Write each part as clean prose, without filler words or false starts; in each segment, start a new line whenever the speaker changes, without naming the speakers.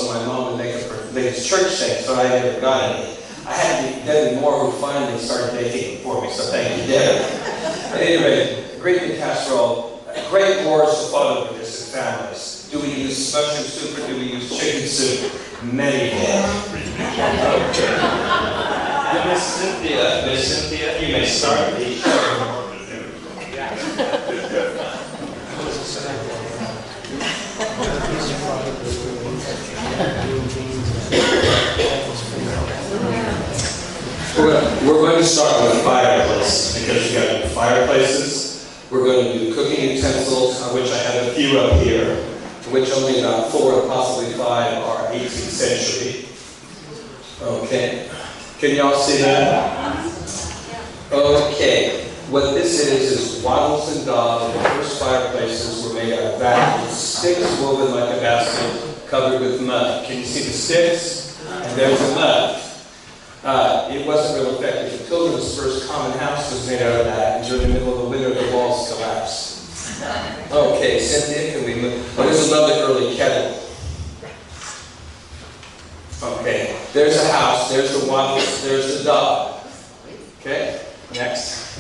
so my mom would make up her latest church thing, so I never got any. I had Debbie Moore who finally started making it for me, so thank you, Debbie. At any rate, great big casserole. Great wars to follow with this in families. Do we use mushroom soup or do we use chicken soup? Many did. Okay. Miss Cynthia, you may start the show. We're going to start with fireplaces because we got fireplaces. We're going to do cooking utensils, of which I have a few up here, which only about 4 and possibly 5 are 18th century. Okay. Can y'all see that? Okay. What this is wattles and daub. The first fireplaces were made out of that. Sticks woven like a basket, covered with mud. Can you see the sticks? And there's the mud. It wasn't real effective. The Pilgrim's first common house was made out of that, and during the middle of the winter, the walls collapsed. Okay, Cynthia, can we move? Oh, there's a lovely early kettle. Okay, there's a house, there's the wattles, there's the daub. Okay, next.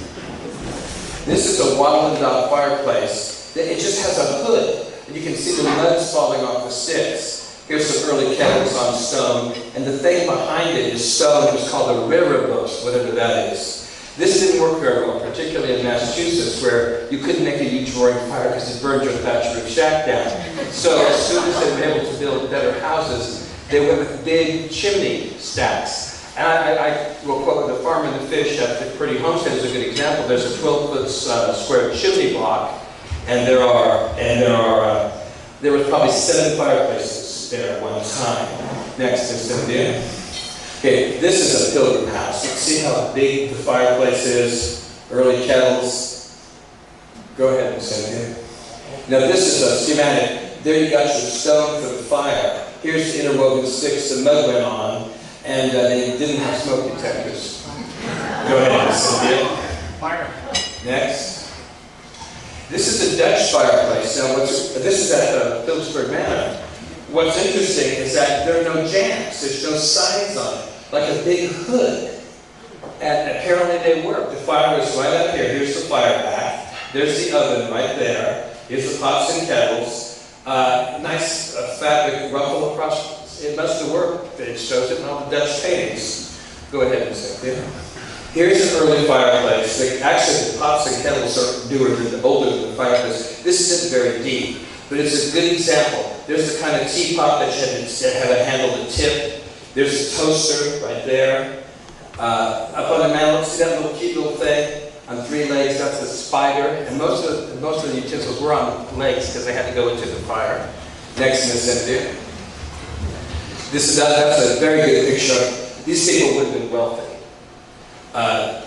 This is a wattle and daub fireplace. It just has a hood, and you can see the mud's falling off the sticks. Here's some early kettles on stone, and the thing behind it is stone. It was called a river boat, whatever that is. This didn't work very well, particularly in Massachusetts, where you couldn't make a huge roaring fire because it burned your thatch roof shack down. So as soon as they were able to build better houses, they went with big chimney stacks. And I will quote the Farm and the Fish at the Pretty Homestead is a good example. There's a 12-foot square chimney block, and there was probably 7 fireplaces there at one time. Next is Cynthia. Okay, this is a pilgrim house. Let's see how big the fireplace is. Early kettles. Go ahead, Cynthia. Now this is a schematic. There you got your stone for the fire. Here's the interwoven sticks the mud went on, and they didn't have smoke detectors. Go ahead, Cynthia. Fire. Next. This is a Dutch fireplace. Now, this is at Phillipsburg Manor. What's interesting is that there are no jams. There's no signs on it, like a big hood. And apparently they work. The fire was right up here. Here's the fire back. There's the oven right there. Here's the pots and kettles. Nice fabric ruffle across. It must have worked. It shows it in all the Dutch paintings. Go ahead and say it. Here's an early fireplace. Actually, the pots and kettles are older than the fireplace. This isn't very deep, but it's a good example. There's the kind of teapot that had a handle to tip. There's a toaster right there. Up on the mantle, see that little cute little thing on 3 legs? That's a spider. And most of the utensils were on legs because they had to go into the fire. Next, Miss Cynthia. That's a very good picture. These people would have been wealthy.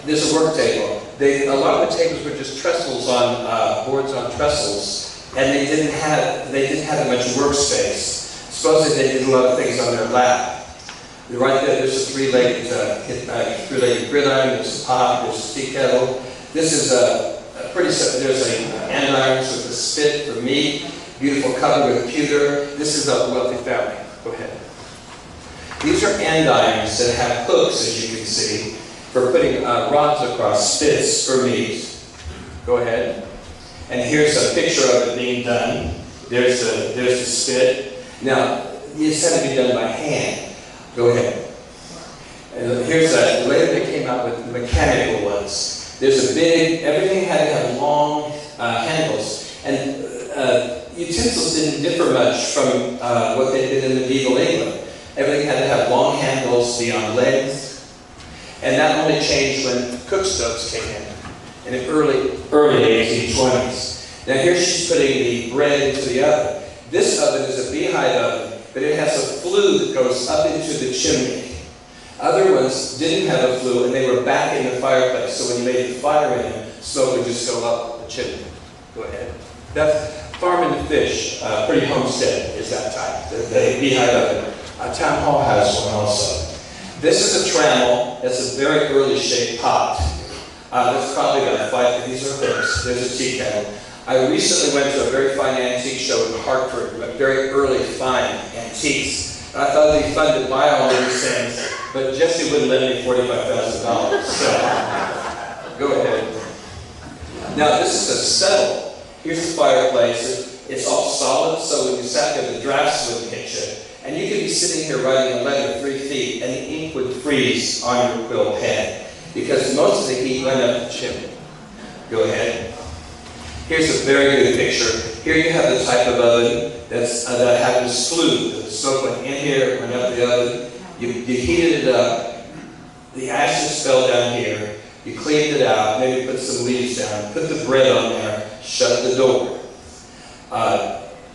There's a work table. A lot of the tables were just trestles on boards on trestles, and they didn't have that much workspace. Supposedly they did a lot of things on their lap. Right there's a 3-legged gridiron. There's a pot. There's a tea kettle. This is there's an andirons with a spit for meat. Beautiful cover with pewter. This is a wealthy family. Go ahead. These are andirons that have hooks, as you can see, for putting rods across spits for meat. Go ahead. And here's a picture of it being done. There's the spit. Now, this had to be done by hand. Go ahead. And later they came out with mechanical ones. There's everything had to have long handles. And utensils didn't differ much from what they did in medieval England. Everything had to have long handles, be on legs. And that only changed when cook stoves came in the early 1820s. Now here she's putting the bread into the oven. This oven is a beehive oven, but it has a flue that goes up into the chimney. Other ones didn't have a flue, and they were back in the fireplace. So when you made the fire in them, smoke would just go up the chimney. Go ahead. That's Farm and the Fish. Pretty Homestead is that type. The beehive oven. Town Hall has one also. This is a trammel. That's a very early shaped pot. That's probably got 5. These are hooks. There's a tea kettle. I recently went to a very fine antique show in Hartford, very early fine antiques. I thought it'd be fun to buy all these things, but Jesse wouldn't let me $45,000. So, go ahead. Now, this is a settle. Here's the fireplace. It's all solid, so when you sat there, the drafts wouldn't hit you. And you could be sitting here writing a letter 3 feet, and the ink would freeze on your quill pen, because most of the heat went up the chimney. Go ahead. Here's a very good picture. Here you have the type of oven that had this flue. The smoke went in here, went up the oven. You heated it up. The ashes fell down here. You cleaned it out. Maybe put some leaves down. Put the bread on there. Shut the door.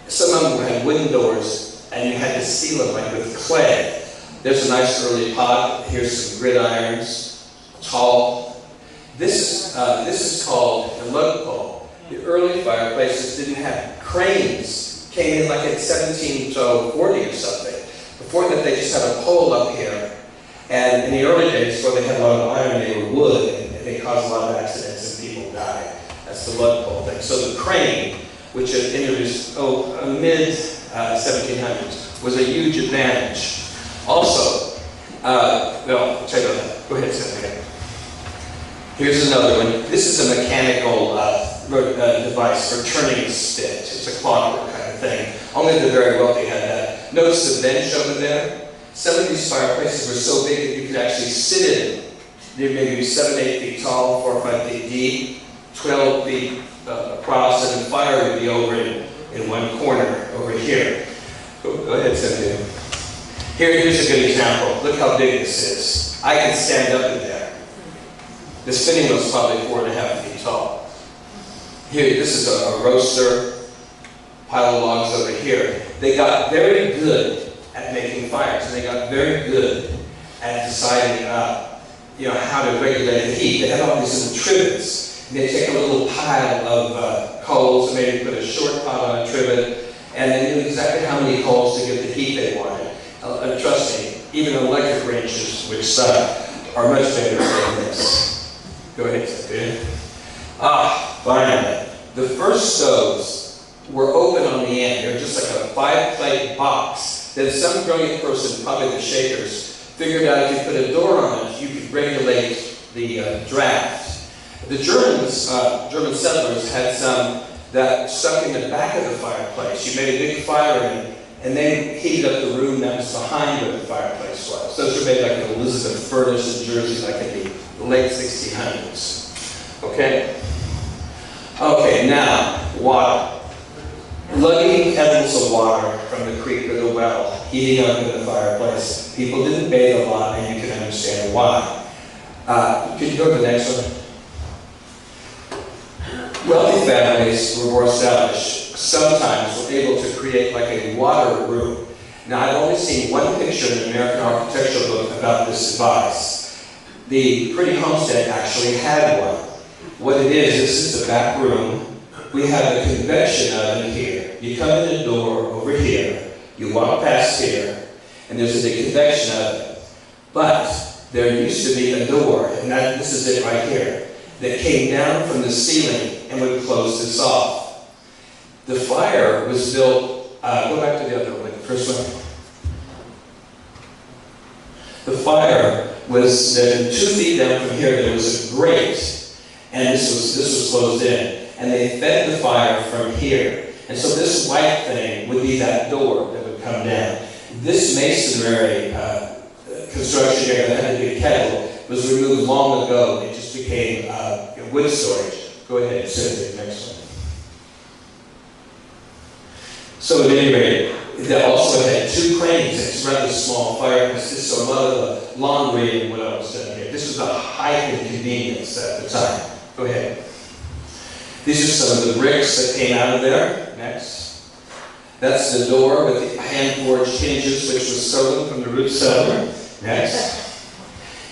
Some of them had wooden doors, and you had to seal them like with clay. There's a nice early pot. Here's some gridirons, tall. This is called a lug pole. The early fireplaces didn't have cranes. Came in like at 1740 or something. Before that, they just had a pole up here. And in the early days, before they had a lot of iron, they were wood, and they caused a lot of accidents and people died. That's the lug pole thing. So the crane, which had introduced mid-1700s, was a huge advantage. Also, well, check it out. Go ahead, Cynthia. Here's another one. This is a mechanical device for turning a spit. It's a clockwork kind of thing. Only the very wealthy had that. Notice the bench over there? Some of these fireplaces were so big that you could actually sit in it. They may be 7 or 8 feet tall, 4 or 5 feet deep, 12 feet across, and the fire would be over in one corner over here. Go ahead, Cynthia. Here's a good example. Look how big this is. I can stand up in there. The spinning wheel's probably 4.5 feet tall. Here, this is a roaster, pile of logs over here. They got very good at making fires, and they got very good at deciding, how to regulate the heat. They had all these little trivets. They'd take a little pile of coals and maybe put a short pot on a trivet, and they knew exactly how many coals to get the heat they wanted. Trust me, even electric wrenches, which are much better than this. Go ahead, Cynthia. Finally, the first stoves were open on the end. They were just like a 5-plate box that some brilliant person, probably the Shakers, figured out if you put a door on it, you could regulate the draft. The Germans, German settlers, had some that stuck in the back of the fireplace. You made a big fire in it, and they heated up the room that was behind where the fireplace was. Those were made like an Elizabeth furnace in Jersey, like in the late 1600s. Okay? Okay, now, water. Lugging kettles of water from the creek or the well, heating up in the fireplace. People didn't bathe a lot, and you can understand why. Could you go to the next one? Wealthy families were more established. Sometimes were able to create like a water room. Now, I've only seen one picture in an American architectural book about this device. The Pretty Homestead actually had one. What it is, this is the back room. We have a convection oven here. You come in the door over here, you walk past here, and there's a big convection oven. But there used to be a door, and this is it right here, that came down from the ceiling and would close this off. The fire was built, go back to the other one, the first one. The fire was 2 feet down from here, there was a grate, and this was closed in. And they fed the fire from here. And so this white thing would be that door that would come down. This masonry construction here that had to be a kettle was removed long ago. It just became wood storage. Go ahead, Cynthia, next one. So at any rate, they also had 2 cranes. It's a rather small fire consists of a lot of the laundry and what else was done here. This was a high inconvenience at the time. Go ahead. These are some of the bricks that came out of there. Next. That's the door with the hand-forged hinges, which was stolen from the root cellar. Next.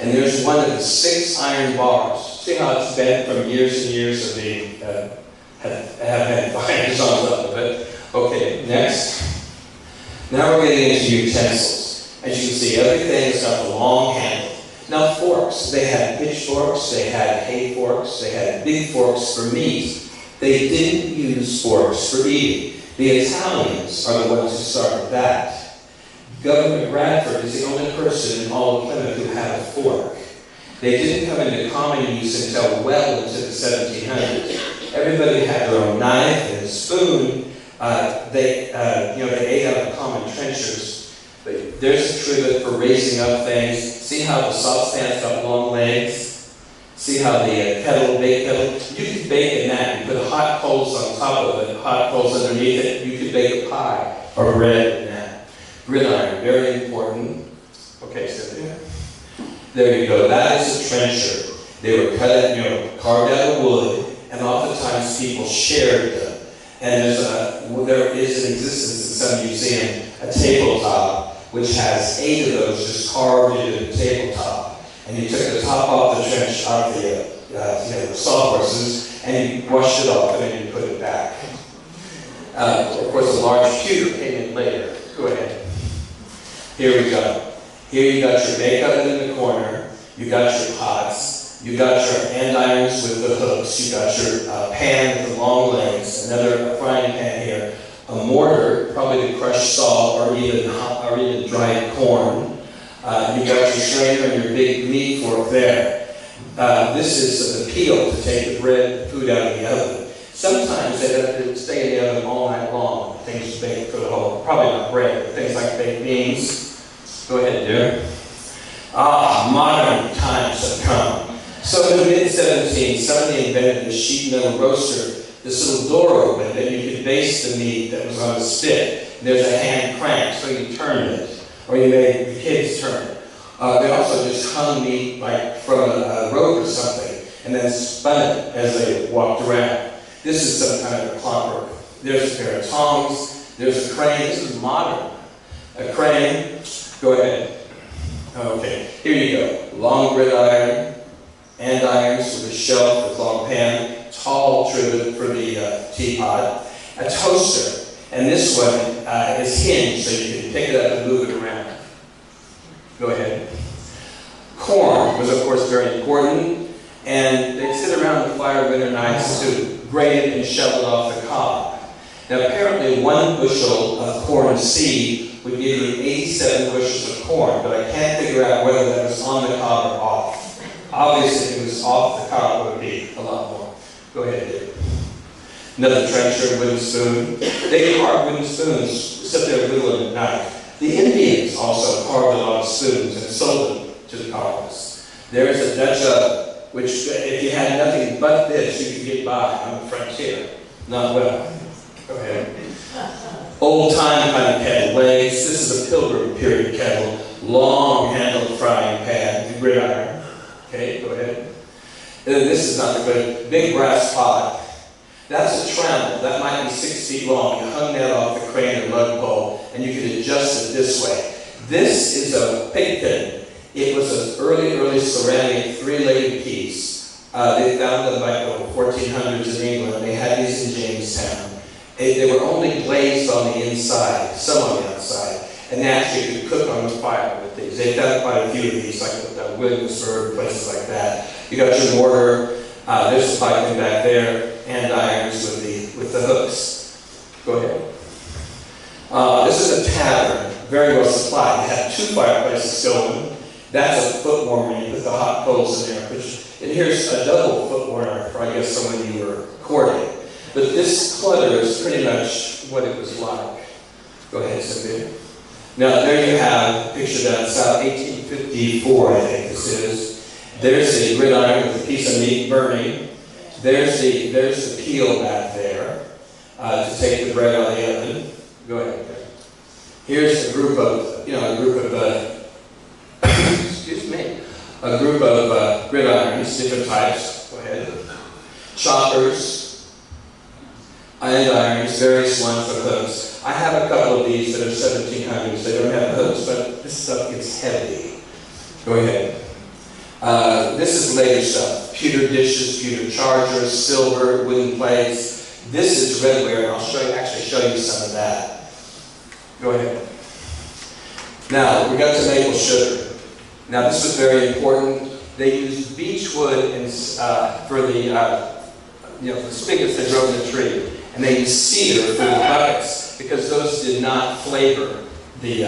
And there's one of the 6 iron bars. See how it's bent from years and years of being, have had fires on top of it. Okay, next. Now we're getting into utensils. As you can see, everything has got the long handle. Now forks, they had pitchforks, they had hay forks, they had big forks for meat. They didn't use forks for eating. The Italians are the ones who started that. Governor Bradford is the only person in all of Plymouth who had a fork. They didn't come into common use until well into the 1700s. Everybody had their own knife and a spoon. They ate out of common trenchers. But there's a trivet for raising up things. See how the saucepan's got long legs? See how the bake kettle? You could bake in that. You put hot coals on top of it, hot coals underneath it. You could bake a pie or bread in that. Gridiron, very important. Okay, Cynthia. There you go. That is a trencher. They were carved out of wood, and oftentimes people shared them. And there is in existence in some museum a tabletop which has 8 of those just carved into the tabletop. And you took the top off the trench, off the sawhorses, and you washed it off, and then you put it back. Of course, a large pewter came in later. Go ahead. Here we go. Here you got your bake oven in the corner. You got your pots. You got your andirons with the hooks. You got your pan with the long legs. Another frying pan here. A mortar, probably to crush salt or even dried corn. You got your strainer and your big meat fork there. This is the peel to take the bread and food out of the oven. Sometimes they have to stay in the oven all night long. Things baked for the whole, probably not bread, but things like baked beans. Go ahead, dear. Modern times have come. So in the mid-1700s, somebody invented a sheet metal roaster. This little door opened, and you could baste the meat that was on the stick. There's a hand crank, so you turned it, or you made the kids turn it. They also just hung meat like from a rope or something, and then spun it as they walked around. This is some kind of a clockwork. There's a pair of tongs. There's a crane. This is modern. A crane. Go ahead. Okay, here you go. Long gridiron, andirons with a shelf with long pan, tall trivet for the teapot, a toaster, and this one is hinged so you can pick it up and move it around. Go ahead. Corn was, of course, very important, and they'd sit around the fire winter nights to grate it and shovel it off the cob. Now, apparently, 1 bushel of corn seed would give you 87 bushels of corn, but I can't figure out whether that was on the cob or off. Obviously, if it was off the cob, it would be a lot more. Go ahead, Dave. Another trencher, wooden spoon. They carved wooden spoons, sit there whittling at night. The Indians also carved a lot of spoons and sold them to the colonists. There is a Dutch oven, which if you had nothing but this, you could get by on the frontier. Not well. Go ahead. Old-time kind of kettle legs. This is a Pilgrim period kettle. Long-handled frying pan, the gridiron. Okay, go ahead. This is not the good. Big brass pot. That's a trammel. That might be 6 feet long. You hung that off the crane or lug pole, and you could adjust it this way. This is a pigpen. It was an early ceramic 3-legged piece. They found them like the 1400s in England. They had these in Jamestown. They were only glazed on the inside, some on the outside, and actually you could cook on the fire with these. They've done quite a few of these, like at Williamsburg, places like that. You got your mortar. There's a piping back there, and irons with the hooks. Go ahead. This is a tavern, very well supplied. It had 2 fireplaces going. That's a foot warmer. You put the hot coals in there. And here's a double foot warmer for, I guess, someone you were courting. But this clutter is pretty much what it was like. Go ahead, Cynthia. Now, there you have a picture down south, 1854, I think this is. There's the gridiron with a piece of meat burning. There's the peel back there to take the bread out of the oven. Go ahead. Here's a group of gridirons, different types. Go ahead. Choppers. Andirons, various ones with hooks. I have a couple of these that are 1700s. They don't have hooks, but this stuff gets heavy. Go ahead. This is later stuff. Pewter dishes, pewter chargers, silver, wooden plates. This is redware, and I'll actually show you some of that. Go ahead. Now, we got to maple sugar. Now, this was very important. They used beech wood for the spigots they drove in the tree. And they used cedar for the buckets because those did not flavor the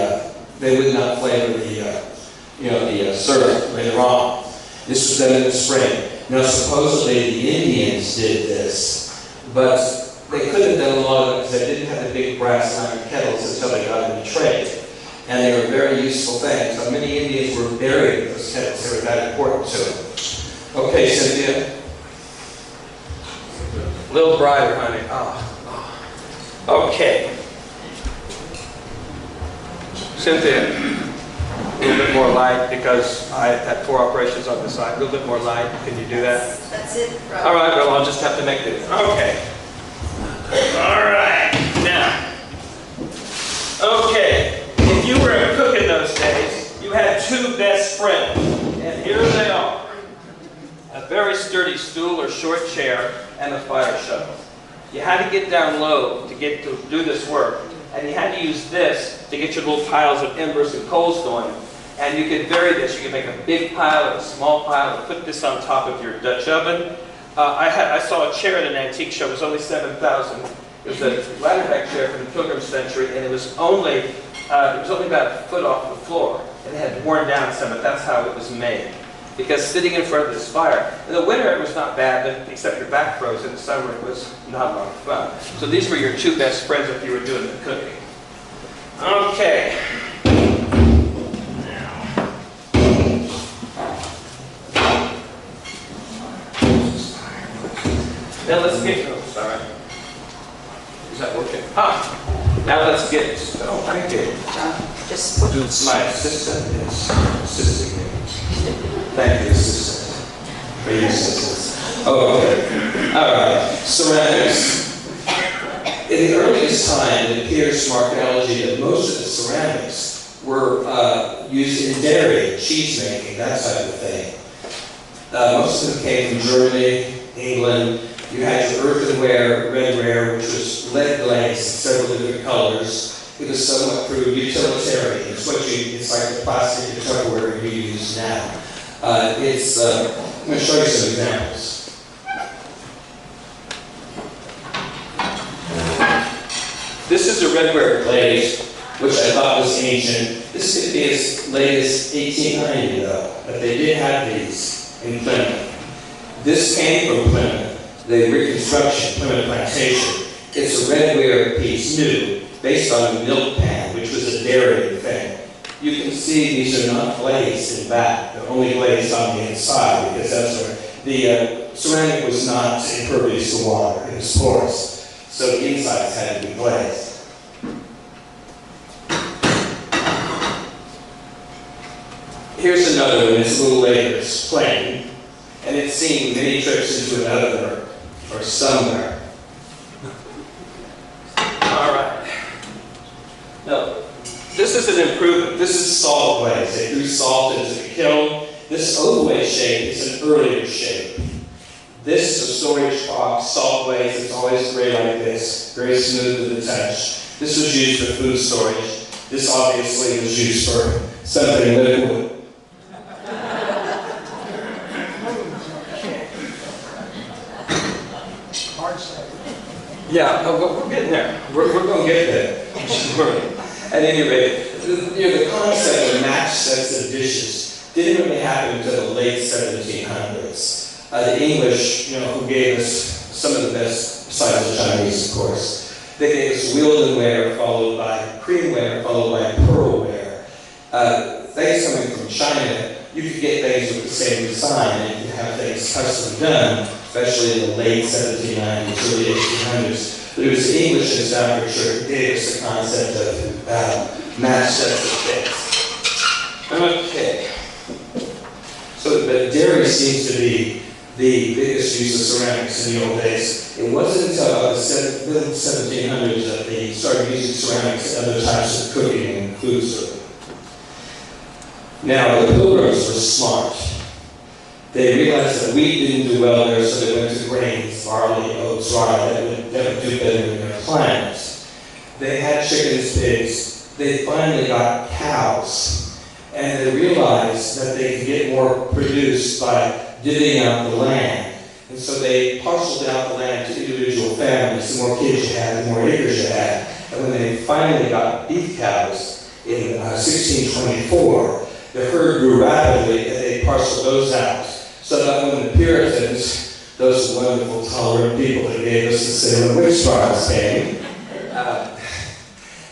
They would not flavor the syrup later on. This was done in the spring. Now, supposedly the Indians did this, but they couldn't have done a lot of it because they didn't have the big brass iron kettles until they got into trade. And they were very useful things. So many Indians were buried with those kettles. They were that important to them. Okay, Cynthia. A little brighter, honey. Okay. Cynthia, a little bit more light because I had 4 operations on the side. A little bit more light. Can you do that?
That's it. Right.
All right, well, I'll just have to make it. Okay. All right. Now. Okay. If you were a cook in those days, you had 2 best friends. And here they are. A very sturdy stool or short chair and a fire shovel. You had to get down low to do this work. And you had to use this to get your little piles of embers and coals going. And you could vary this. You could make a big pile or a small pile and put this on top of your Dutch oven. I saw a chair at an antique show. It was only $7,000. It was a ladder-back chair from the Pilgrim century, and it was only about a foot off the floor. And it had worn down some, but that's how it was made. Because sitting in front of this fire, in the winter it was not bad, except your back froze. In the summer it was not a lot of fun. So these were your 2 best friends if you were doing the cooking. Okay. Now let's get, sorry. Is that working? Now let's get, thank you.
Just
My assistant is assisting me. Thank you, assistant, for your assistance. Okay. All right. Ceramics. In the earliest time, it appears from archaeology that most of the ceramics were used in dairy, cheese making, that type of thing. Most of them came from Germany, England. You had your earthenware, redware, which was lead glazed in several different colors. It was somewhat crude, utilitarian. It's like the plastic Tupperware you use now. I'm going to show you some examples. This is a redware glaze, which I thought was ancient. This could be as late as 1890, though, but they did have these in Plymouth. This came from Plymouth, the reconstruction, Plymouth Plantation. It's a redware piece, new, based on a milk pan, which was a dairy thing. You can see these are not glazed in back, they're only glazed on the inside, because that's where the ceramic was not impervious to water, it was porous. So the insides had to be glazed. Here's another one, it's a little later, it's plain, and it's seen many trips into an oven or somewhere. All right. Now, this is an improvement. This is salt glaze. They threw salt into the kiln. This overlay shape is an earlier shape. This is a storage box, salt glaze. It's always gray like this, very smooth to the touch. This was used for food storage. This obviously was used for something liquid. Yeah, we're getting there. We're going to get there. At any rate, the concept of matched sets of dishes didn't really happen until the late 1700s. The English, who gave us some of the best, besides the Chinese, of course, they gave us Wildenware, followed by creamware, followed by pearlware. Things coming from China, you could get things with the same design, and you could have things custom done, especially in the late 1790s, early 1800s. But it was the English in Staffordshire who gave us the concept of matched sets of things. Okay. So, but dairy seems to be the biggest use of ceramics in the old days. It wasn't until about the mid 1700s that they started using ceramics in other types of cooking and food serving. Now, the Pilgrims were smart. They realized that wheat didn't do well there, so they went to grains, barley, oats, rye, that would do better in their climate. They had chickens, pigs. They finally got cows. And they realized that they could get more produced by divvying out the land. And so they parceled out the land to individual families. The more kids you had, the more acres you had. And when they finally got beef cows in 1624, the herd grew rapidly and they parceled those out. So that when the Puritans, those wonderful, tolerant people that gave us the Salem witch trials came,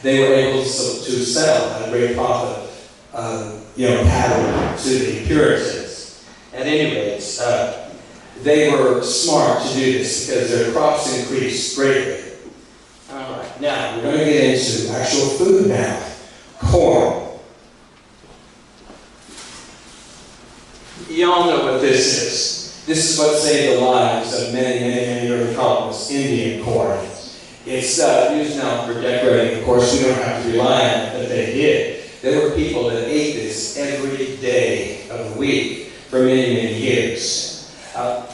they were able to sell at a great profit, cattle to the Puritans. At any rate, they were smart to do this because their crops increased greatly. All right, now we're going to get into actual food now. Corn. You all know what this is. This is what saved the lives of many early colonists, Indian corn. It's used now for decorating. Of course, we don't have to rely on it, but they did. There were people that ate this every day of the week for many years.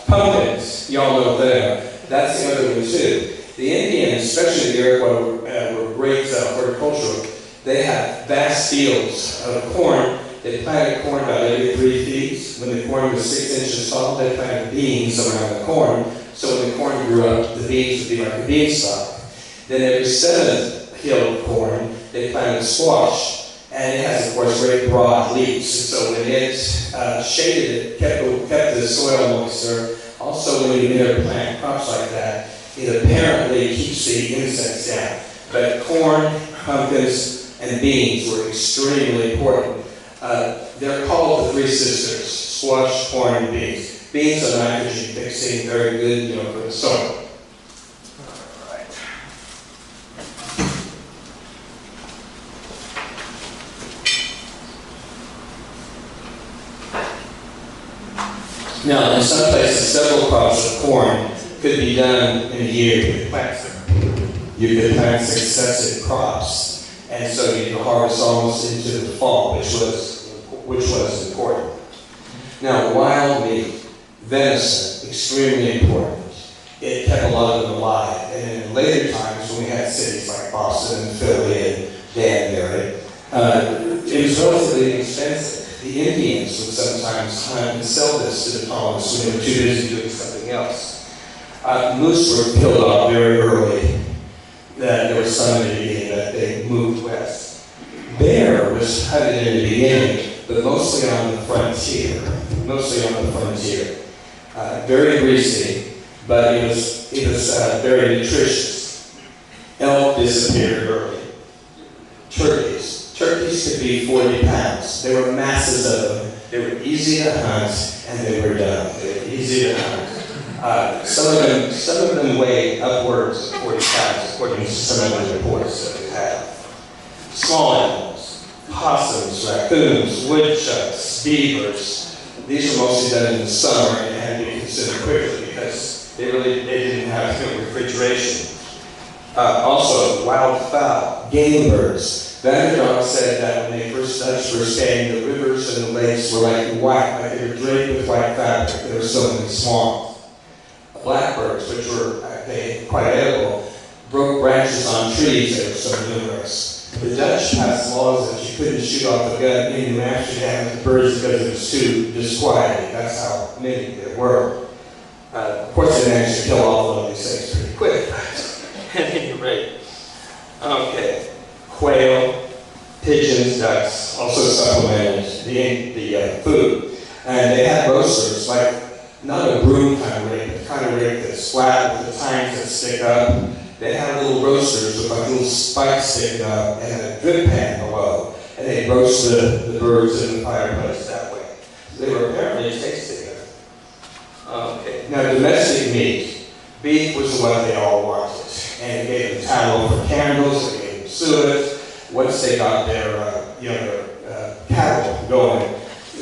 Pumpkins, you all know them. That's the other one too. The Indians, especially the Iroquois, were great horticultural. They had vast fields of corn. They planted corn about every 3 feet. When the corn was 6 inches tall, they planted beans around the corn. So when the corn grew up, the beans would be like a beanstalk. Then every 7th hill of corn, they planted squash. And it has, of course, very broad leaves. And so when it shaded it, kept the soil moisture. Also, when you never plant crops like that, it apparently keeps the insects down. But corn, pumpkins, and beans were extremely important. They're called the three sisters: squash, corn, and beans. Beans are nitrogen fixing, very good, for the soil. Now, in some places, several crops of corn could be done in a year. You could plant successive crops, and so you could harvest almost into the fall, which was important. Now, wild meat, venison, extremely important. It kept a lot of them alive. And in later times, when we had cities like Boston and Philly and Danbury, it was relatively inexpensive. The Indians would sometimes hunt and sell this to the colonists when they were too busy doing something else. Moose were killed off very early. There was some in the beginning that they moved west. Bear was hunted in the beginning, but mostly on the frontier. Very greasy, but it was very nutritious. Elk disappeared early. Turkeys could be 40 pounds. There were masses of them. They were easy to hunt, and they were dumb. They were easy to hunt. Some of them weighed upwards of 40 pounds, according to some of the reports that we have. Small animals: possums, raccoons, woodchucks, beavers. These were mostly done in the summer and had to be consumed quickly because they didn't have refrigeration. Also, wild fowl, game birds. Vanderbilt said that when Dutch first came, the rivers and the lakes were like white, like they were draped with white fabric. There were so many swamps. Blackbirds, which were quite edible, broke branches on trees. They were so numerous. The Dutch passed laws that you couldn't shoot off a gun in New Amsterdam with the birds because it was too disquieting. That's how many there were. Of course, they managed to kill all of these things pretty quick. At any rate. Okay. Quail, pigeons, ducks also supplemented the food. And they had roasters, like not a broom kind of rake, but the kind of rake that's flat with the tines that stick up. They had little roasters with like little spikes sticking up and a drip pan below. And they roast the birds in the fireplace that way. So they were apparently tasty. Okay. Now, domestic meat. Beef was the one they all wanted. And they gave them tallow for candles, they gave them suet. Once they got their cattle going,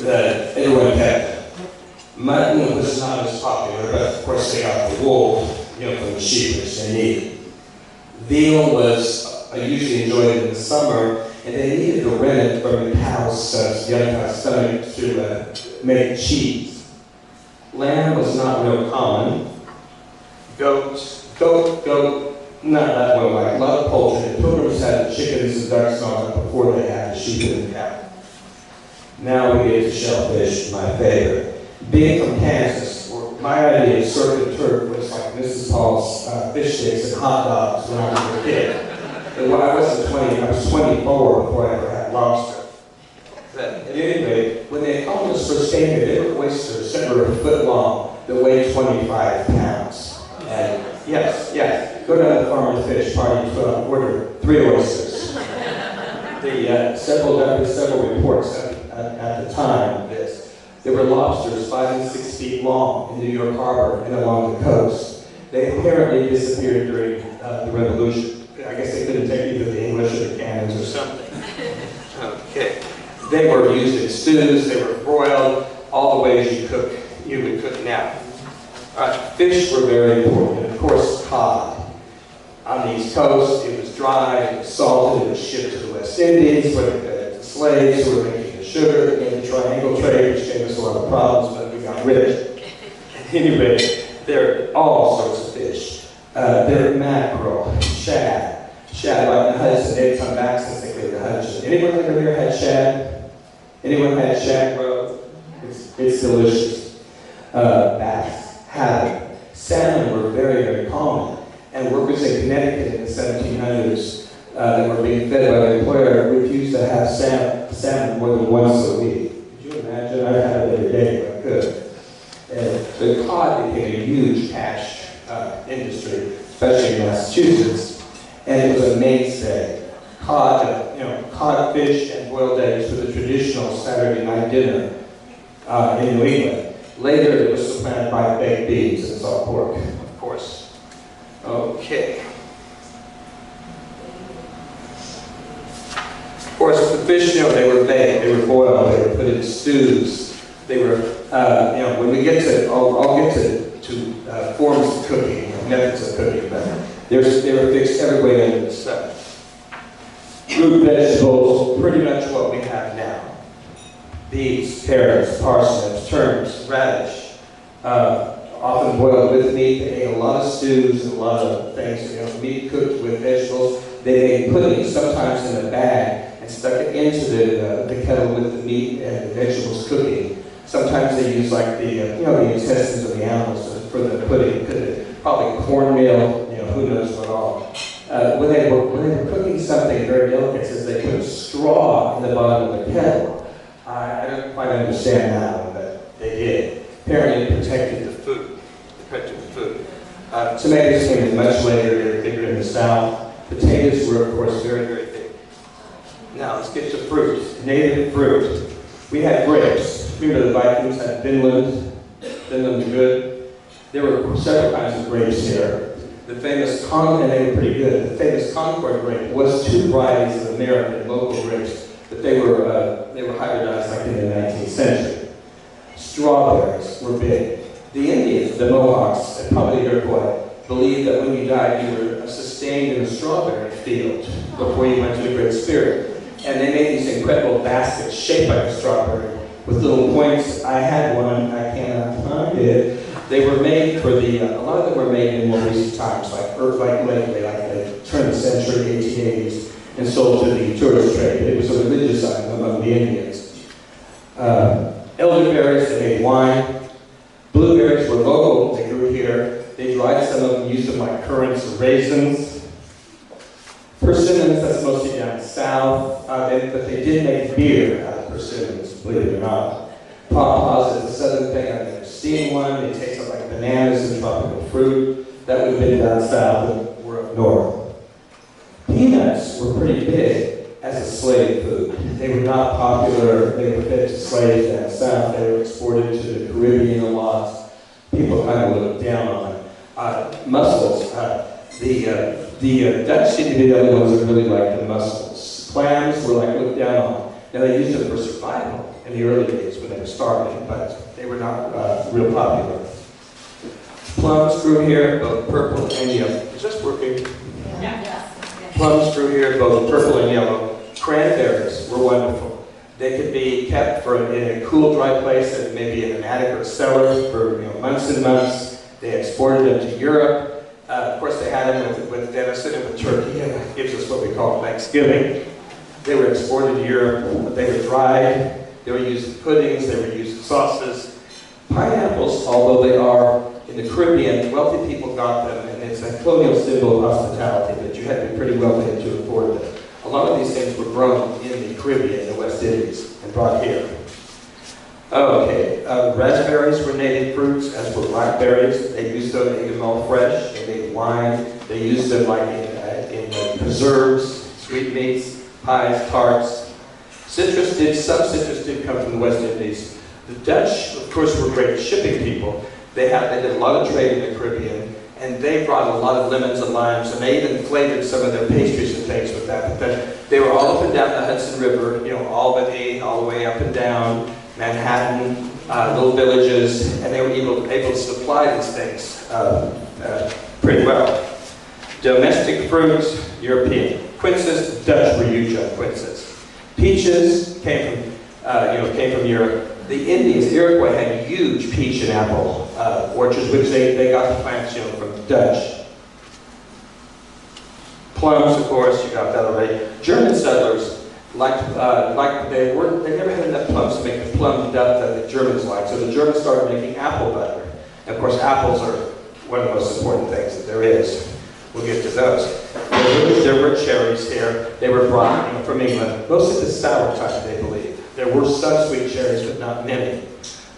everyone kept them. Mutton was not as popular, but of course they got the wool, from the sheep, which they needed. Veal was usually enjoyed in the summer, and they needed to rent it from the cow's young cow's stomach to make cheese. Lamb was not real common. Goat, not that one. Like a lot of poultry. The Pilgrims had the chickens and ducks and all that before they had the sheep and the cattle. Now we get to shellfish, my favorite. Being from Kansas, my idea of circuit turk was like Mrs. Paul's fish sticks and hot dogs when I was a kid. And when I wasn't 20, I was 24 before I ever had
lobster. But at any rate, when the colonists first came here, they were oysters that were a foot long, that weighed 25 pounds. And yes, go down to the Farmer's Fish Party, order 3 oysters. Several reports at the time of this. There were lobsters 5 and 6 feet long in New York Harbor and along the coast. They apparently disappeared during the Revolution. I guess they couldn't take either the English or the cannons or something. Okay. They were used in stews, they were broiled, all the ways you would cook now. Fish were very important, and of course cod. On the East Coast, it was dried, it was salted, it was shipped to the West Indies, where the slaves who were making the sugar, and the triangle trade, which gave us a lot of problems, but we got rich. At any rate, there are all sorts of fish. There are mackerel, shad like the Hudson. They've come back since they cleared the Hudson. Anyone ever here had shad? Anyone had shad growth? It's delicious. Bass, haddock, salmon were very, very common. And workers in Connecticut in the 1700s that were being fed by the employer refused to have salmon more than once a week. Could you imagine? I had it every day if I could. And the cod became a huge cash industry, especially in Massachusetts, and it was a mainstay. Codfish and boiled eggs were the traditional Saturday night dinner in New England. Later, it was supplanted by baked beans and salt pork, of course. Okay. Of course, the fish, they were baked, they were boiled, they were put in stews. They were, when we get to, I'll get to forms of cooking, methods of cooking, but they were fixed every way under the sun. Root vegetables, pretty much what we have now. Beets, carrots, parsnips, turnips, radish, often boiled with meat. They ate a lot of stews and a lot of things, meat cooked with vegetables. They made pudding, sometimes in a bag, and stuck it into the kettle with the meat and the vegetables cooking. Sometimes they use like the intestines of the animals for the pudding. Probably cornmeal, who knows what all. When they were cooking something very delicate, since they put straw in the bottom of the kettle. I don't quite understand that one, but they did. Apparently it protected the food. Tomatoes came in much later, they were bigger in the South. Potatoes were, of course, very, very big. Now let's get to fruit, native fruit. We had grapes. The Vikings had Finland the Good. There were several kinds of grapes here. The famous and they were pretty good. The famous Concord grape was 2 varieties of American local grapes, but they were hybridized like in the 19th century. Strawberries were big. The Indians, the Mohawks, and probably the Iroquois, believed that when you died, you were sustained in a strawberry field before you went to the Great Spirit. And they made these incredible baskets shaped like a strawberry with little points. I had one, I cannot find it. They were made for a lot of them were made in more recent times, like lately, like the turn of the century, 1880s, and sold to the tourist trade. It was a religious item among the Indians. Elderberries, they made wine. Blueberries were local, they grew here. They dried some of them, used them like currants or raisins. Persimmons, that's mostly down south, but they did make beer out of persimmons, believe it or not. Pawpaws is a southern thing, I've never seen one. They taste like bananas and tropical fruit. That would have been down south and we're up north. Peanuts were pretty big as a slave food. They were not popular, they were fed to slaves down south. They were exported to the Caribbean a lot. People kind of looked down on it. Mussels, the Dutch seemed to be the only ones that really liked the mussels. Clams were like looked down on. Now they used them for survival in the early days when they were starving, but they were not real popular. Plums grew here, both purple and yellow. Is this working? Yeah. Plums grew here, both purple and yellow. Cranberries were wonderful. They could be kept in a cool, dry place, maybe in an attic or a cellar for months and months. They exported them to Europe. Of course, they had them with venison and with turkey, and that gives us what we call Thanksgiving. They were exported to Europe. They were dried. They were used in puddings. They were used in sauces. Pineapples, although they are in the Caribbean, wealthy people got them, and it's a colonial symbol of hospitality that you had to be pretty wealthy to afford them. A lot of these things were grown in the Caribbean, the West Indies, and brought here. Okay, raspberries were native fruits, as were blackberries. They used them, they ate them all fresh. They made wine. They used them like in preserves, sweetmeats, pies, tarts. Some citrus did come from the West Indies. The Dutch, of course, were great shipping people. They did a lot of trade in the Caribbean, and they brought a lot of lemons and limes, and they even flavored some of their pastries and things with that. But then they were all up and down the Hudson River, you know, Albany, all the way up and down, Manhattan, little villages, and they were able to supply these things pretty well. Domestic fruits, European. Quinces, the Dutch were huge on quinces. Peaches came from Europe. The Indians, Iroquois, had huge peach and apple orchards, which they got the plants, you know, from the Dutch. Plums, of course, you got that already. German settlers they never had enough plums to make the plum duff that the Germans liked, so the Germans started making apple butter. And of course, apples are one of the most important things that there is. We'll get to those. There were cherries here. They were brought from England, mostly the sour type, they believe. There were some sweet cherries, but not many.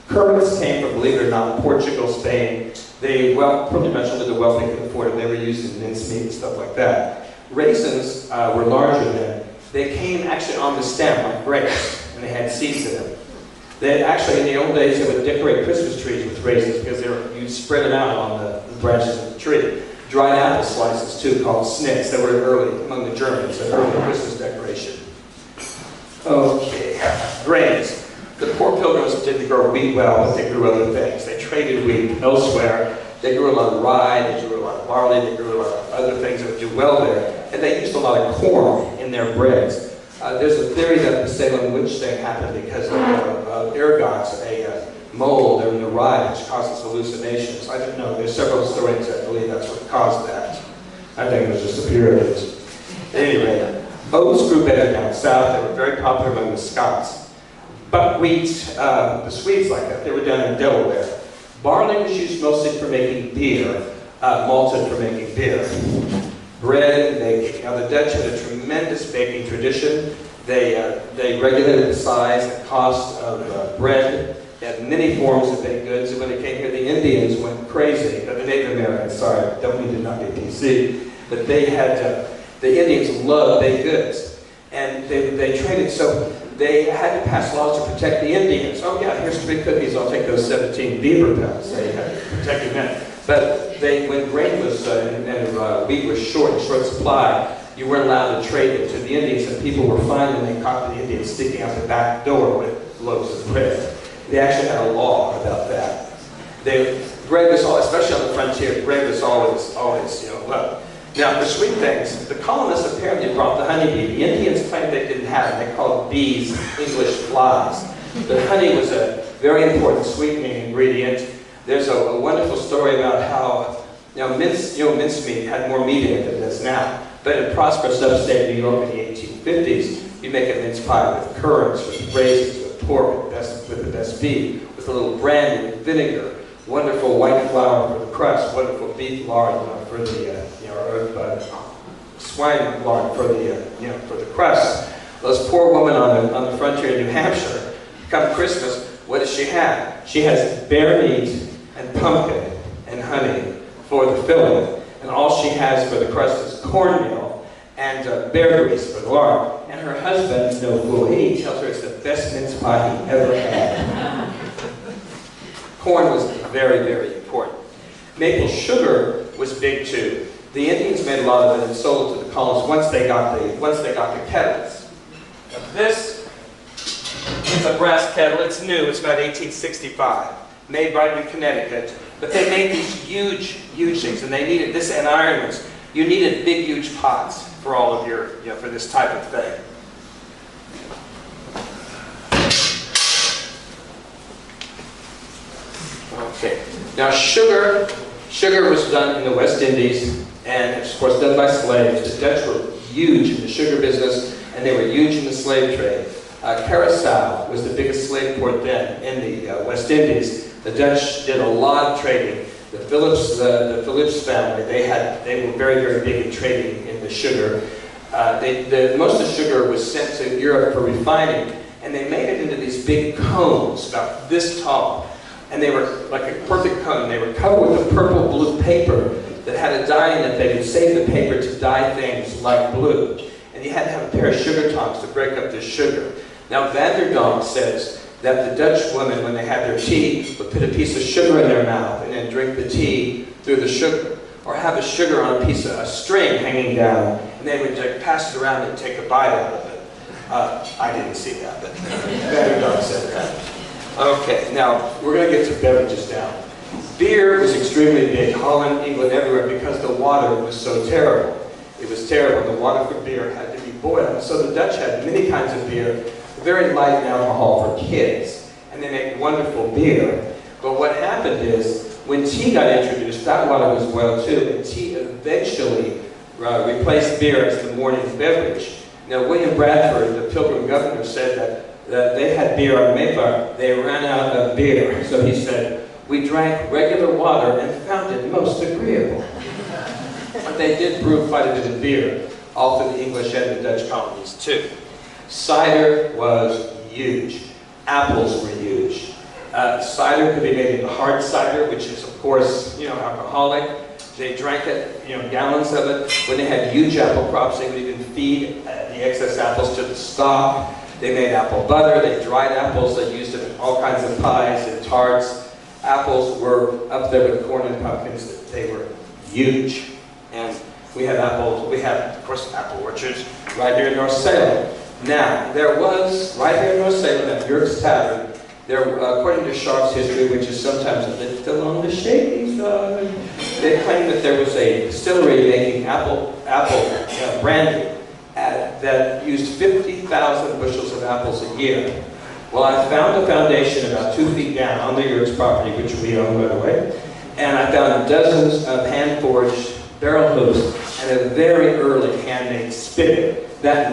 Currants came from, believe it or not, Portugal, Spain. They, pretty much only the wealthy could afford them. They were used in mincemeat and stuff like that. Raisins were larger then. They came actually on the stem, like grapes, and they had seeds in them. They actually, in the old days, they would decorate Christmas trees with raisins because you'd spread them out on the branches of the tree. Dried apple slices, too, called snicks, that were early among the Germans, an early Christmas decoration. Okay, grains. The poor pilgrims didn't grow wheat well, but they grew other things. They traded wheat elsewhere. They grew a lot of rye, they grew a lot of barley, they grew a lot of other things that would do well there. And they used a lot of corn in their breads. There's a theory that the Salem witch thing happened because of ergots, a mold in the rye, which causes hallucinations. I don't know. There's several historians that believe that's what caused that. I think it was just a Puritans. Anyway, oats grew better down south. They were very popular among the Scots. Buckwheat, the Swedes like that. They were down in Delaware. Barley was used mostly for making beer, malted for making beer. Bread and baking. Now the Dutch had a tremendous baking tradition. They regulated the size and cost of bread. They had many forms of baked goods, and when they came here, the Indians went crazy. The Native Americans, sorry, we did not get PC, but they had, the Indians loved baked goods, and they traded, so they had to pass laws to protect the Indians. Oh yeah, here's 3 cookies, I'll take those 17 beaver pelts. They had to protect them. But when grain was, and wheat was in short supply, you weren't allowed to trade it to the Indians, and people were fined when they caught the Indians sticking out the back door with loaves of bread. They actually had a law about that. Bread was all, especially on the frontier, bread was always, loved. Now, the sweet things, the colonists apparently brought the honeybee. The Indians claimed they didn't have it. They called bees English flies. But honey was a very important sweetening ingredient. There's a wonderful story about how, mincemeat had more meat in it than it does now. But in prosperous upstate New York in the 1850s, you make a mince pie with currants, with raisins, with pork, with the best beef, with a little brandy, with vinegar, wonderful white flour for the crust, wonderful beef lard for the, swine lard for the crust. This poor woman on the frontier in New Hampshire, come Christmas, what does she have? She has bear meat and pumpkin and honey for the filling, and all she has for the crust is cornmeal and bear grease for the lard. And her husband, no fool, he tells her it's the best mince pie he ever had. Corn was very, very important. Maple sugar was big too. The Indians made a lot of it and sold it to the colonists once they got the kettles. Now this is a brass kettle. It's new. It's about 1865. Made right in Connecticut. But they made these huge, huge things, and they needed this and ironworks. You needed big, huge pots for all of your, for this type of thing. Okay. Now sugar was done in the West Indies, and of course done by slaves. The Dutch were huge in the sugar business, and they were huge in the slave trade. Curaçao was the biggest slave port then in the West Indies. The Dutch did a lot of trading. The Phillips family, they were very, very big in trading in the sugar. Most of the sugar was sent to Europe for refining, and they made it into these big cones about this tall. And they were like a perfect cone. They were covered with a purple blue paper that had a dye in it. They would save the paper to dye things like blue. And you had to have a pair of sugar tongs to break up the sugar. Now, Vanderdonk says that the Dutch women, when they had their tea, would put a piece of sugar in their mouth and then drink the tea through the sugar. Or have the sugar on a piece of a string hanging down, and they would pass it around and take a bite out of it. I didn't see that, but Vanderdonk said that. Okay, now we're going to get to beverages now. Beer was extremely big, Holland, England, everywhere, because the water was so terrible. It was terrible. The water for beer had to be boiled. So the Dutch had many kinds of beer, very light in alcohol for kids, and they make wonderful beer. But what happened is, when tea got introduced, that water was boiled too, and tea eventually replaced beer as the morning beverage. Now, William Bradford, the Pilgrim governor, said that they had beer on Mayflower. They ran out of beer, so he said, "We drank regular water and found it most agreeable." But they did brew quite a bit of beer, all through the English and the Dutch colonies too. Cider was huge. Apples were huge. Cider could be made into hard cider, which is, of course, alcoholic. They drank it, gallons of it. When they had huge apple crops, they would even feed the excess apples to the stock. They made apple butter. They dried apples. They used it in all kinds of pies and tarts. Apples were up there with corn and pumpkins. They were huge. And we have apples. We have, of course, apple orchards right here in North Salem. Now, there was, right here in North Salem at Yerkes Tavern, there, according to Sharp's history, which is sometimes a little on the shaky side, they claim that there was a distillery making apple brandy that used 50,000 bushels of apples a year. Well, I found a foundation about 2 feet down on the Yerkes property, which we own, by the way, and I found dozens of hand-forged barrel hoops and a very early handmade spigot. That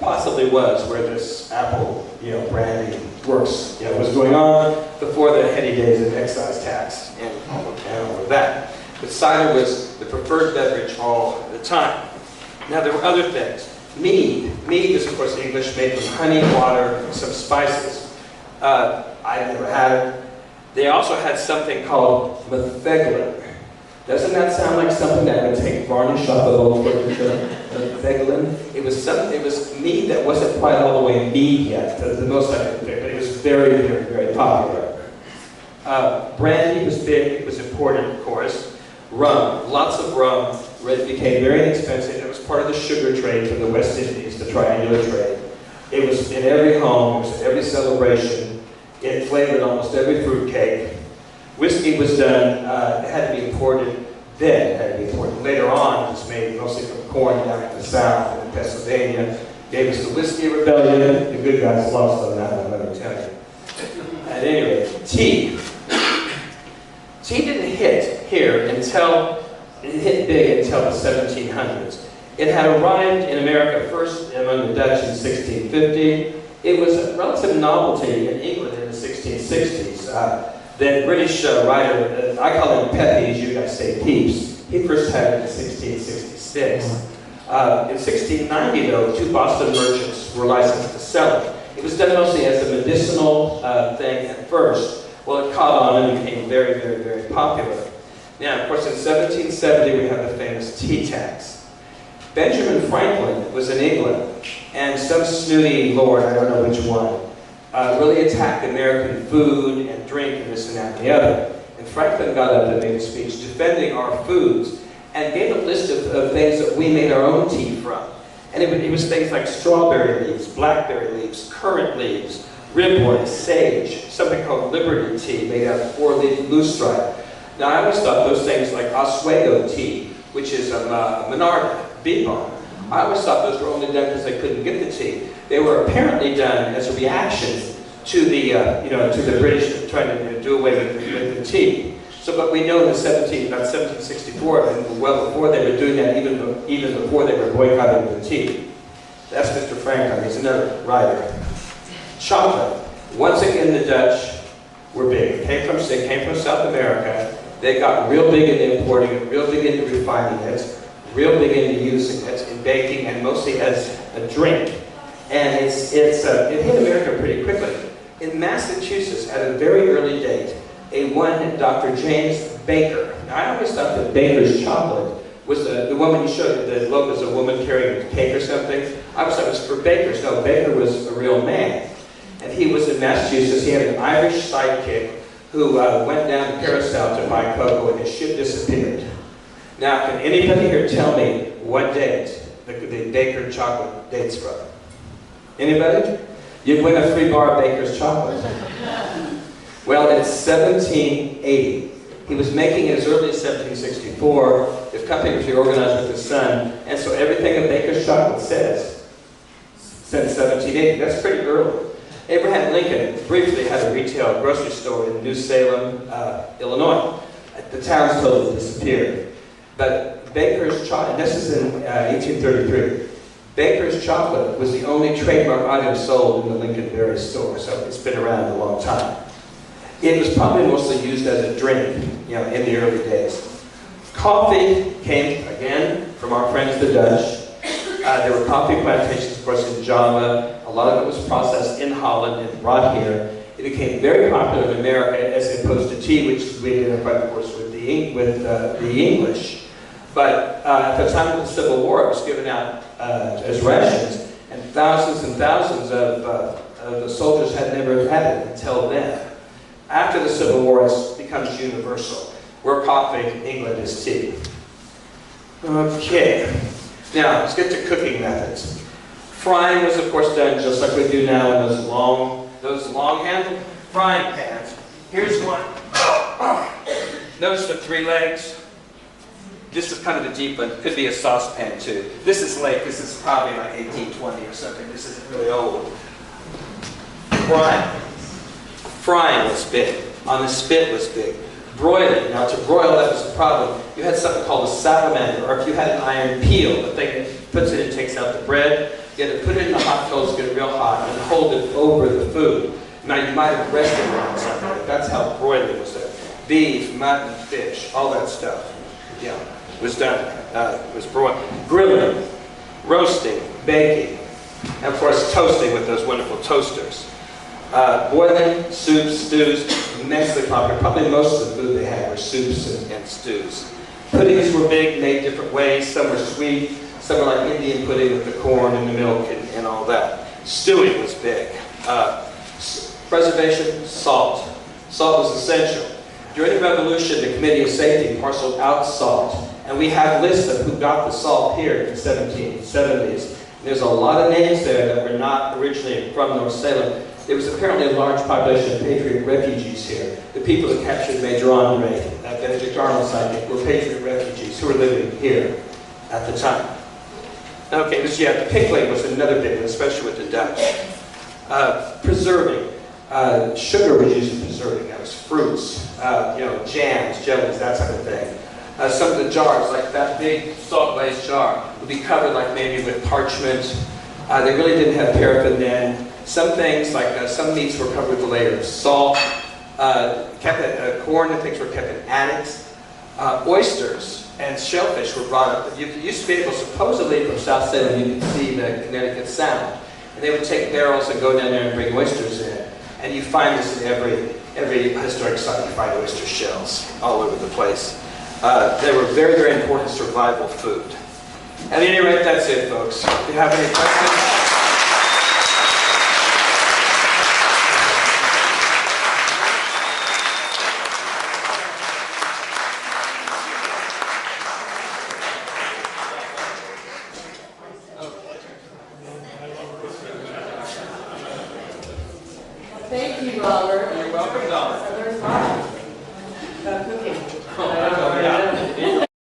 possibly was where this apple, brandy works, was going on before the heady days of excise tax and all of that. But cider was the preferred beverage all the time. Now there were other things. Mead. Mead is, of course, English, made from honey, water, and some spices. I've never had it. They also had something called metheglin. Doesn't that sound like something that would take varnish off of old furniture? Metheglin. It was mead that wasn't quite all the way mead yet. The most I could pick, but it was very, very, very popular. Brandy was big. It was important, of course. Rum. Lots of rum. It became very inexpensive. It was part of the sugar trade from the West Indies, the triangular trade. It was in every home. It was in every celebration. It flavored almost every fruit cake. Whiskey was done, it had to be imported then, it had to be imported. Later on, it was made mostly from corn down in the South and in Pennsylvania. Gave us the Whiskey Rebellion. The good guys lost on that one, let me tell you. At any rate, tea. Tea didn't hit here until, it hit big until the 1700s. It had arrived in America first among the Dutch in 1650. It was a relative novelty in England in the 1660s. The British writer, I call him Pepys, you guys say Pepys. He first had it in 1666. In 1690, though, 2 Boston merchants were licensed to sell it. It was done mostly as a medicinal thing at first. Well, it caught on and became very, very, very popular. Now, of course, in 1770, we have the famous tea tax. Benjamin Franklin was in England, and some snooty lord, I don't know which one, really attacked American food and drink and this and that and the other. And Franklin got up and made a speech defending our foods and gave a list of things that we made our own tea from. And it was things like strawberry leaves, blackberry leaves, currant leaves, ribwort, sage, something called Liberty tea made out of 4-leaf loosestrife. Now I always thought those things like Oswego tea, which is a Menard bee balm, I always thought those were only done because they couldn't get the tea. They were apparently done as a reaction to the, to the British trying to do away with the tea. So, but we know in about 1764, and well before they were doing that, even before they were boycotting the tea. That's Mr. Franklin. He's another writer. Chocolate. Once again, the Dutch were big. They came from South America. They got real big into importing it, real big into refining it. real big into using it in baking and mostly as a drink. And it hit America pretty quickly. In Massachusetts, at a very early date, one Dr. James Baker. Now, I always thought that Baker's chocolate was the woman you showed, the look was a woman carrying a cake or something. I always thought it was for bakers. No, Baker was a real man. And he was in Massachusetts. He had an Irish sidekick who went down to Carousel to buy cocoa, and his ship disappeared. Now, can anybody here tell me what date the Baker chocolate dates from? Anybody? You'd win a free bar of Baker's chocolate. Well, it's 1780. He was making it as early as 1764. His company was reorganized with his son, and so everything that Baker's chocolate says since 1780. That's pretty early. Abraham Lincoln briefly had a retail grocery store in New Salem, Illinois. The town's totally disappeared. But Baker's chocolate, this is in 1833, Baker's chocolate was the only trademark item sold in the Lincoln Berry store, so it's been around a long time. It was probably mostly used as a drink, in the early days. Coffee came, again, from our friends the Dutch. There were coffee plantations, of course, in Java. A lot of it was processed in Holland and brought here. It became very popular in America as opposed to tea, which we identified, of course, with the English. But at the time of the Civil War, it was given out as rations, and thousands of the soldiers had never had it until then. After the Civil War, it becomes universal. We're coffee, England is tea. Okay, now let's get to cooking methods. Frying was, of course, done just like we do now in those long-handled frying pans. Here's one. Notice the 3 legs. This is kind of a deep one. Could be a saucepan too. This is late. This is probably like 1820 or something. This isn't really old. Frying was big. On the spit was big. Broiling. Now, to broil, that was a problem. You had something called a salamander, or if you had an iron peel, the thing that puts it in takes out the bread. You had to put it in the hot coals, get it real hot, and hold it over the food. Now, you might have rested it on something. That's how broiling was done. Beef, mutton, fish, all that stuff. Was done. Was broiled. Grilling, roasting, baking, and of course, toasting with those wonderful toasters. Boiling, soups, stews, immensely popular. Probably most of the food they had were soups and stews. Puddings were big, made different ways. Some were sweet, some were like Indian pudding with the corn and the milk and all that. Stewing was big. Preservation, salt. Salt was essential. During the Revolution, the Committee of Safety parceled out salt. And we have lists of who got the salt here in the 1770s. And there's a lot of names there that were not originally from North Salem. There was apparently a large population of Patriot refugees here. The people that captured Major Andre, Benedict Arnold's sidekick, were Patriot refugees who were living here at the time. Okay, the pickling was another big one, especially with the Dutch. Preserving. Sugar was used in preserving. That was fruits, jams, jellies, that type of thing. Some of the jars, like that big salt glazed jar, would be covered like maybe with parchment. They really didn't have paraffin then. Some things, like some meats were covered with a layer of salt. Corn and things were kept in attics. Oysters and shellfish were brought up. You used to be able, supposedly from South Salem, you could see the Connecticut Sound. And they would take barrels and go down there and bring oysters in. And you find this in every historic site. You find oyster shells all over the place. They were very, very important survival food. At any rate, that's it, folks. If you have any questions?
Thank you, Robert.
You're welcome, Donna.
I learned a lot about cooking.